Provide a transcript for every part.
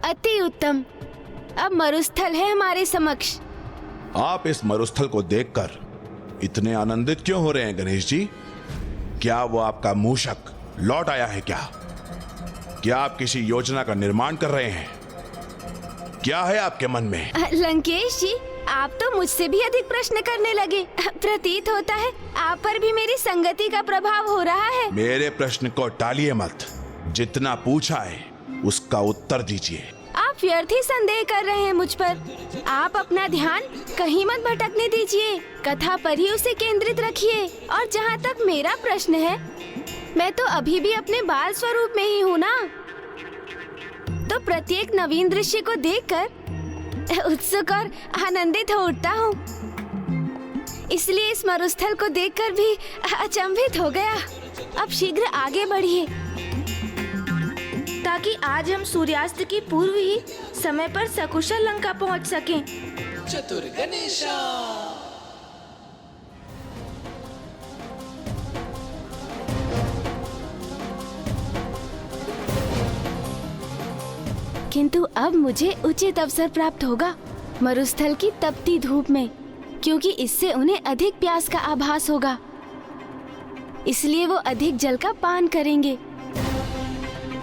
अति उत्तम। अब मरुस्थल है हमारे समक्ष। आप इस मरुस्थल को देखकर इतने आनंदित क्यों हो रहे हैं गणेश जी? क्या वो आपका मूषक लौट आया है क्या? क्या आप किसी योजना का निर्माण कर रहे हैं? क्या है आपके मन में? लंकेश जी, आप तो मुझसे भी अधिक प्रश्न करने लगे। प्रतीत होता है आप पर भी मेरी संगति का प्रभाव हो रहा है। मेरे प्रश्न को टालिए मत। जितना पूछा है उसका उत्तर दीजिए। आप व्यर्थ ही संदेह कर रहे हैं मुझ पर। आप अपना ध्यान कहीं मत भटकने दीजिए, कथा पर ही उसे केंद्रित रखिए। और जहाँ तक मेरा प्रश्न है, मैं तो अभी भी अपने बाल स्वरूप में ही हूँ ना। तो प्रत्येक नवीन दृश्य को देखकर उत्सुक और आनंदित हो उठता हूँ। इसलिए इस मरुस्थल को देखकर भी अचंभित हो गया। अब शीघ्र आगे बढ़िए, ताकि आज हम सूर्यास्त की पूर्व ही समय पर सकुशल लंका पहुंच सकें। चतुर गणेशा। किंतु अब मुझे उचित अवसर प्राप्त होगा मरुस्थल की तपती धूप में, क्योंकि इससे उन्हें अधिक प्यास का आभास होगा। इसलिए वो अधिक जल का पान करेंगे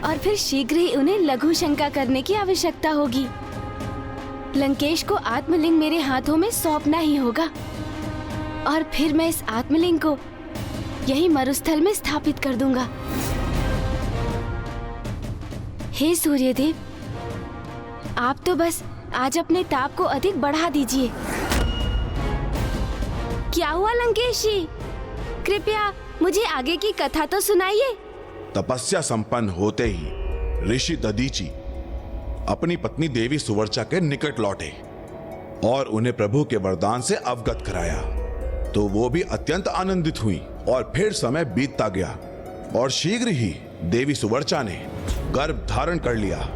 और फिर शीघ्र ही उन्हें लघु शंका करने की आवश्यकता होगी। लंकेश को आत्मलिंग मेरे हाथों में सौंपना ही होगा और फिर मैं इस आत्मलिंग को यही मरुस्थल में स्थापित कर दूंगा। हे सूर्यदेव, आप तो बस आज अपने ताप को अधिक बढ़ा दीजिए। क्या हुआ लंकेश जी? कृपया मुझे आगे की कथा तो सुनाइए। तपस्या संपन्न होते ही ऋषि दधीचि अपनी पत्नी देवी सुवर्चा के निकट लौटे और उन्हें प्रभु के वरदान से अवगत कराया। तो वो भी अत्यंत आनंदित हुई और फिर समय बीतता गया और शीघ्र ही देवी सुवर्चा ने गर्भ धारण कर लिया।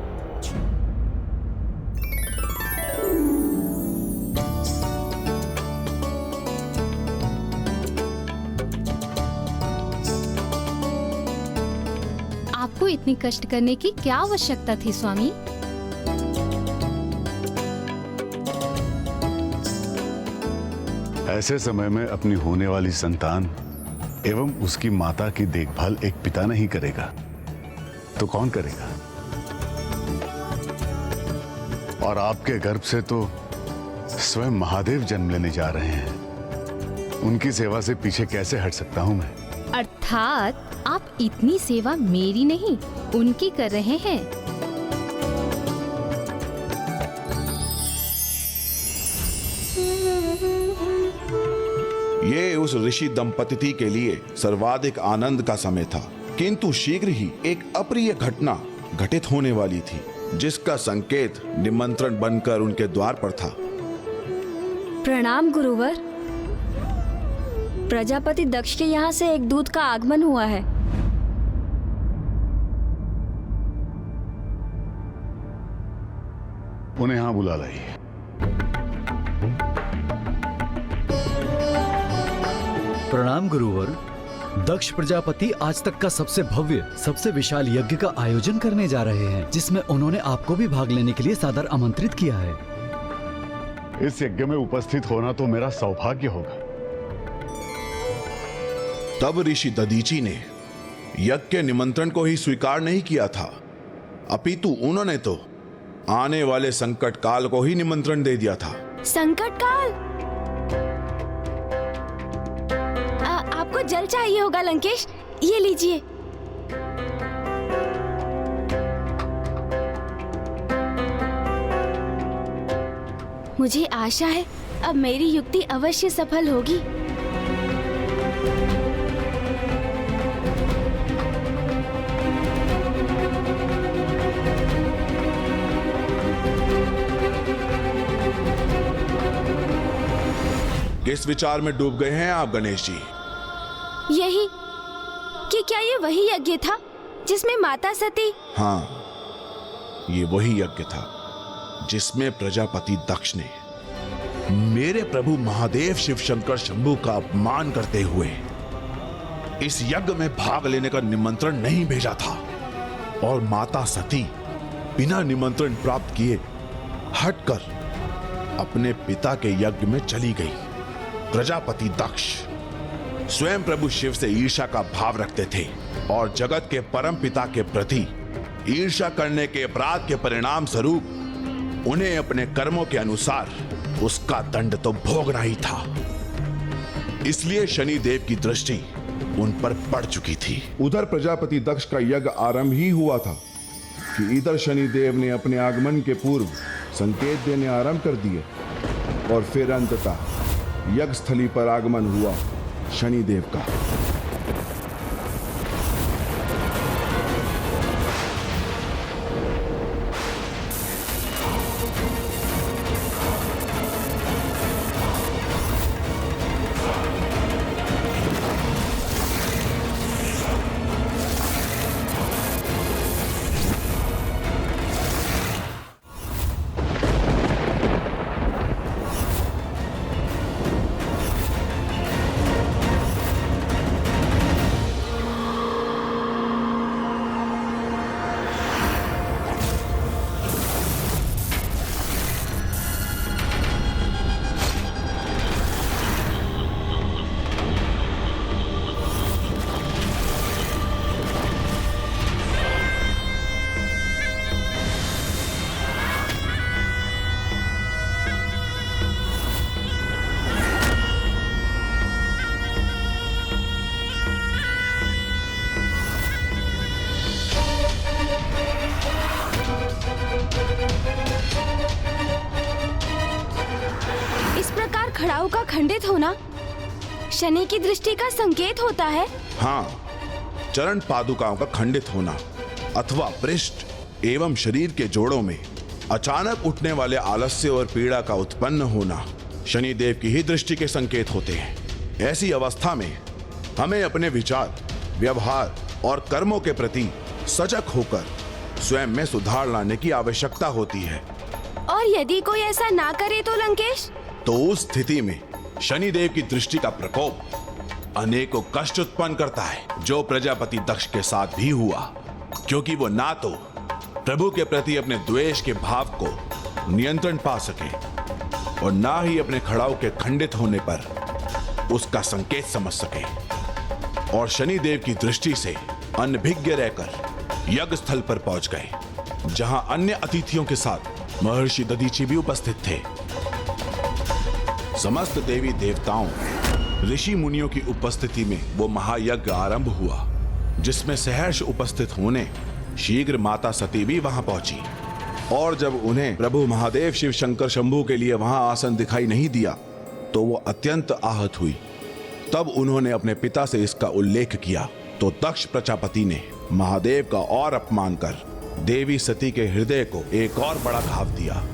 आपको इतनी कष्ट करने की क्या आवश्यकता थी स्वामी? ऐसे समय में अपनी होने वाली संतान एवं उसकी माता की देखभाल एक पिता नहीं करेगा तो कौन करेगा? और आपके गर्भ से तो स्वयं महादेव जन्म लेने जा रहे हैं। उनकी सेवा से पीछे कैसे हट सकता हूं मैं? अर्थात आप इतनी सेवा मेरी नहीं उनकी कर रहे हैं। ये उस ऋषि दंपति के लिए सर्वाधिक आनंद का समय था, किंतु शीघ्र ही एक अप्रिय घटना घटित होने वाली थी, जिसका संकेत निमंत्रण बनकर उनके द्वार पर था। प्रणाम गुरुवर। प्रजापति दक्ष के यहाँ से एक दूत का आगमन हुआ है। उन्हें यहां बुला लाइए। प्रणाम गुरुवर। दक्ष प्रजापति आज तक का सबसे भव्य, सबसे विशाल यज्ञ का आयोजन करने जा रहे हैं, जिसमें उन्होंने आपको भी भाग लेने के लिए सादर आमंत्रित किया है। इस यज्ञ में उपस्थित होना तो मेरा सौभाग्य होगा। तब ऋषि दधीचि ने यज्ञ के निमंत्रण को ही स्वीकार नहीं किया था, अपितु उन्होंने तो आने वाले संकट काल को ही निमंत्रण दे दिया था। संकट काल? आपको जल चाहिए होगा लंकेश, ये लीजिए। मुझे आशा है अब मेरी युक्ति अवश्य सफल होगी। किस विचार में डूब गए हैं आप गणेश जी? यही कि क्या ये वही यज्ञ था जिसमें माता सती? हाँ, ये वही यज्ञ था जिसमें प्रजापति दक्ष ने मेरे प्रभु महादेव शिव शंकर शंभू का अपमान करते हुए इस यज्ञ में भाग लेने का निमंत्रण नहीं भेजा था और माता सती बिना निमंत्रण प्राप्त किए हटकर अपने पिता के यज्ञ में चली गई। प्रजापति दक्ष स्वयं प्रभु शिव से ईर्ष्या का भाव रखते थे और जगत के परम पिता के प्रति ईर्ष्या करने के अपराध के परिणाम स्वरूप उन्हें अपने कर्मों के अनुसार उसका दंड तो भोगना ही था। इसलिए शनि देव की दृष्टि उन पर पड़ चुकी थी। उधर प्रजापति दक्ष का यज्ञ आरंभ ही हुआ था कि इधर शनि देव ने अपने आगमन के पूर्व संकेत देने आरंभ कर दिए और फिर अंततः यज्ञ स्थली पर आगमन हुआ शनि देव का। खड़ाऊ का खंडित होना शनि की दृष्टि का संकेत होता है। हाँ, चरण पादुकाओं का खंडित होना अथवा पृष्ठ एवं शरीर के जोड़ों में अचानक उठने वाले आलस्य और पीड़ा का उत्पन्न होना शनि देव की ही दृष्टि के संकेत होते हैं। ऐसी अवस्था में हमें अपने विचार, व्यवहार और कर्मों के प्रति सजग होकर स्वयं में सुधार लाने की आवश्यकता होती है। और यदि कोई ऐसा ना करे तो लंकेश? तो उस स्थिति में शनि देव की दृष्टि का प्रकोप अनेकों कष्ट उत्पन्न करता है, जो प्रजापति दक्ष के साथ भी हुआ, क्योंकि वो ना तो प्रभु के प्रति अपने द्वेष के भाव को नियंत्रण पा सके और ना ही अपने खड़ाऊ के खंडित होने पर उसका संकेत समझ सके, और शनि देव की दृष्टि से अनभिज्ञ रहकर यज्ञ स्थल पर पहुंच गए, जहां अन्य अतिथियों के साथ महर्षि दधीचि भी उपस्थित थे। समस्त देवी देवताओं, ऋषि मुनियों की उपस्थिति में वो महायज्ञ आरंभ हुआ, जिसमें सहर्ष उपस्थित होने शीघ्र माता सती भी वहां पहुंची। और जब उन्हें प्रभु महादेव शिव शंकर शंभू के लिए वहां आसन दिखाई नहीं दिया तो वो अत्यंत आहत हुई। तब उन्होंने अपने पिता से इसका उल्लेख किया तो दक्ष प्रजापति ने महादेव का और अपमान कर देवी सती के हृदय को एक और बड़ा घाव दिया।